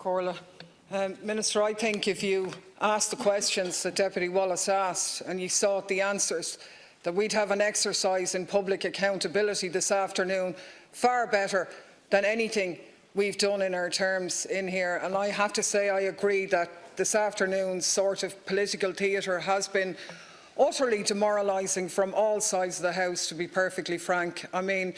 Corla. Minister, I think if you asked the questions that Deputy Wallace asked and you sought the answers, that we'd have an exercise in public accountability this afternoon far better than anything we've done in our terms in here. And I have to say I agree that this afternoon's sort of political theatre has been utterly demoralising from all sides of the House, to be perfectly frank. I mean,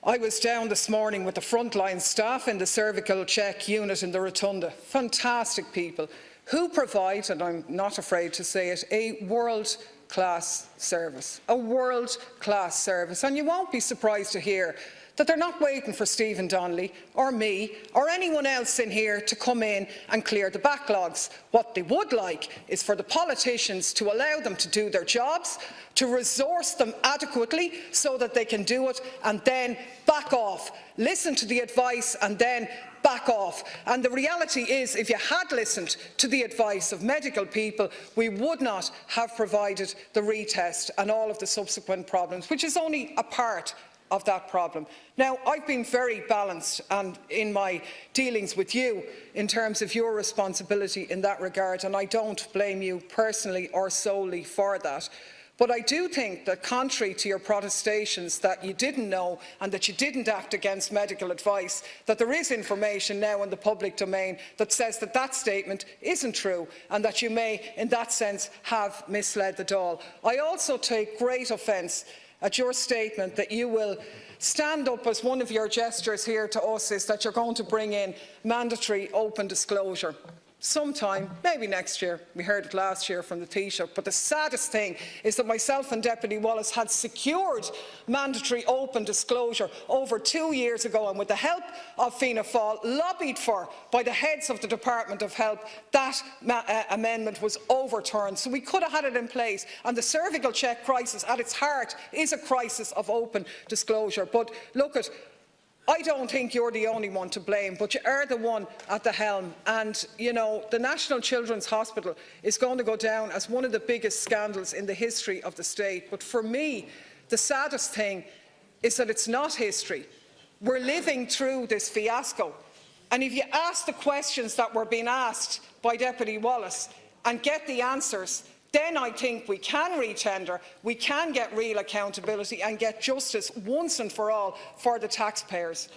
I was down this morning with the frontline staff in the cervical check unit in the Rotunda. Fantastic people who provide, and I'm not afraid to say it, a world-class service. A world-class service. And you won't be surprised to hear that they're not waiting for Stephen Donnelly or me or anyone else in here to come in and clear the backlogs. What they would like is for the politicians to allow them to do their jobs, to resource them adequately so that they can do it, and then back off. Listen to the advice and then back off. And the reality is, if you had listened to the advice of medical people, we would not have provided the retest and all of the subsequent problems, which is only a part of that problem. Now, I've been very balanced and in my dealings with you in terms of your responsibility in that regard, and I don't blame you personally or solely for that. But I do think that, contrary to your protestations that you didn't know and that you didn't act against medical advice, that there is information now in the public domain that says that that statement isn't true and that you may, in that sense, have misled the Dáil. I also take great offence at your statement that you will stand up as one of your gestures here to us is that you're going to bring in mandatory open disclosure. Sometime, maybe next year. We heard it last year from the Taoiseach. But the saddest thing is that myself and Deputy Wallace had secured mandatory open disclosure over 2 years ago, and with the help of Fianna Fáil, lobbied for by the heads of the Department of Health, that amendment was overturned. So we could have had it in place, and the cervical check crisis at its heart is a crisis of open disclosure. But look, I don't think you're the only one to blame, but you are the one at the helm. And, you know, the National Children's Hospital is going to go down as one of the biggest scandals in the history of the state. But for me, the saddest thing is that it's not history. We're living through this fiasco. And if you ask the questions that were being asked by Deputy Wallace and get the answers, then I think we can retender, we can get real accountability and get justice once and for all for the taxpayers.